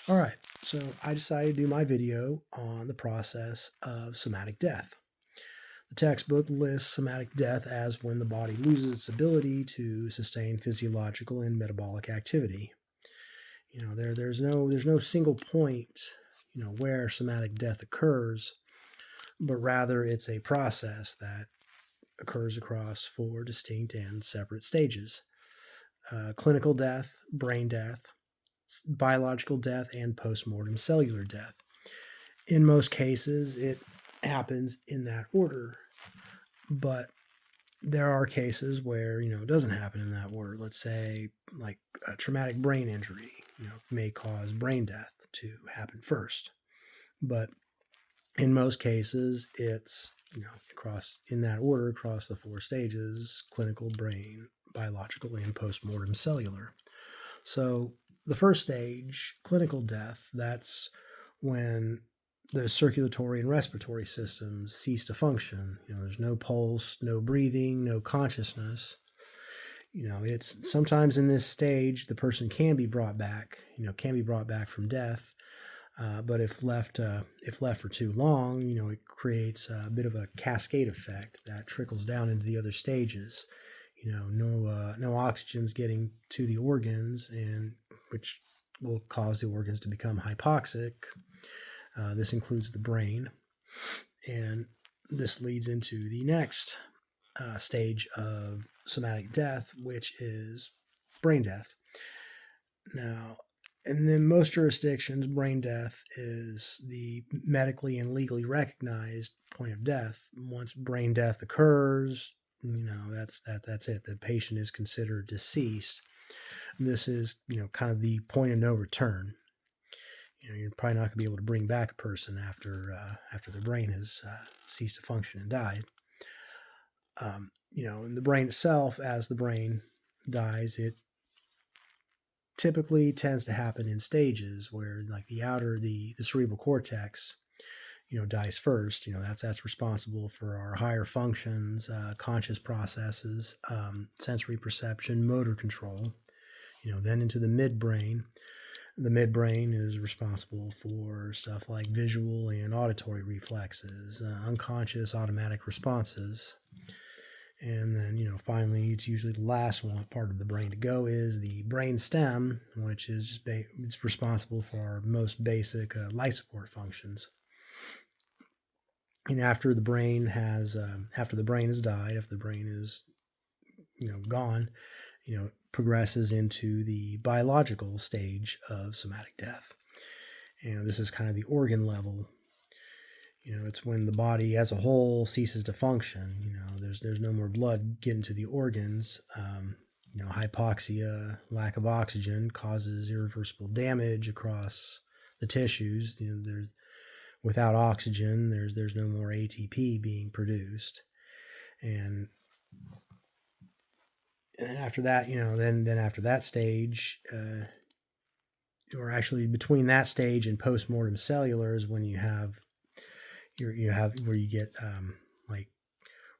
All right, so I decided to do my video on the process of somatic death. The textbook lists somatic death as when the body loses its ability to sustain physiological and metabolic activity. There's no single point, where somatic death occurs, but rather it's a process that occurs across four distinct and separate stages: clinical death, brain death, biological death, and postmortem cellular death. In most cases, it happens in that order, but there are cases where it doesn't happen in that order. Let's say like a traumatic brain injury, may cause brain death to happen first, but in most cases, it's across in that order across the four stages: clinical, brain, biological, and postmortem cellular. So the first stage, clinical death, that's when the circulatory and respiratory systems cease to function. There's no pulse, no breathing, no consciousness. It's sometimes in this stage the person can be brought back. Can be brought back from death. But if left for too long, it creates a bit of a cascade effect that trickles down into the other stages. No oxygen's getting to the organs, and which will cause the organs to become hypoxic. This includes the brain, and this leads into the next stage of somatic death, which is brain death. Now, and then most jurisdictions, brain death is the medically and legally recognized point of death. Once brain death occurs, that's it. The patient is considered deceased. This is kind of the point of no return. You're probably not going to be able to bring back a person after the brain has ceased to function and died. And the brain itself, as the brain dies, it typically tends to happen in stages where, like, the cerebral cortex, dies first. That's responsible for our higher functions, conscious processes, sensory perception, motor control. Then into the midbrain. The midbrain is responsible for stuff like visual and auditory reflexes, unconscious automatic responses. And then, finally, it's usually the last one part of the brain to go is the brain stem, which is just it's responsible for our most basic life support functions. And after the brain has died, after the brain is gone, progresses into the biological stage of somatic death. This is kind of the organ level. It's when the body as a whole ceases to function. There's no more blood getting to the organs. Hypoxia, lack of oxygen, causes irreversible damage across the tissues. Without oxygen, there's no more ATP being produced, and after that, then after that stage, or actually between that stage and postmortem cellular is when you have where you get like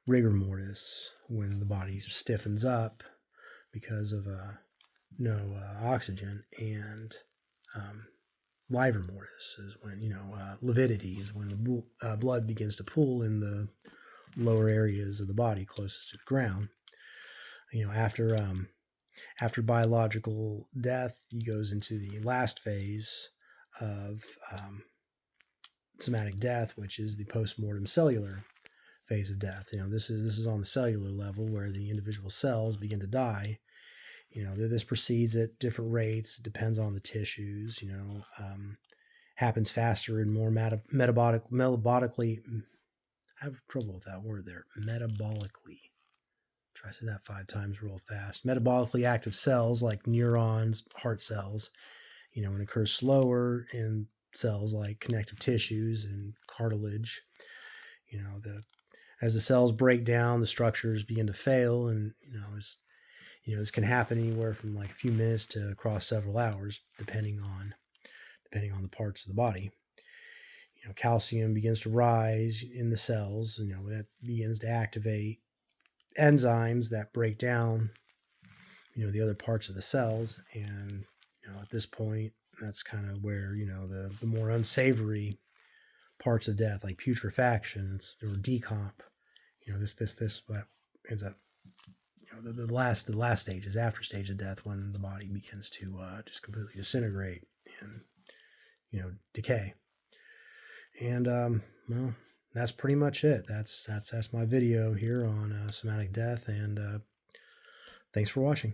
rigor mortis, when the body stiffens up because of no oxygen, and livor mortis is when lividity is when the blood begins to pool in the lower areas of the body closest to the ground. After biological death, he goes into the last phase of somatic death, which is the postmortem cellular phase of death. This is on the cellular level where the individual cells begin to die. This proceeds at different rates. It depends on the tissues. Happens faster and more metabolically. I have trouble with that word there. Metabolically. Try to say that 5 times real fast. Metabolically active cells like neurons, heart cells, and occurs slower in cells like connective tissues and cartilage. As the cells break down, the structures begin to fail, and this can happen anywhere from like a few minutes to across several hours, depending on the parts of the body. Calcium begins to rise in the cells. That begins to activate enzymes that break down the other parts of the cells, and at this point That's kind of where, the more unsavory parts of death, like putrefaction or decomp, what ends up, the last stage is after stage of death, when the body begins to just completely disintegrate and decay. And well, that's pretty much it. That's my video here on somatic death, and thanks for watching.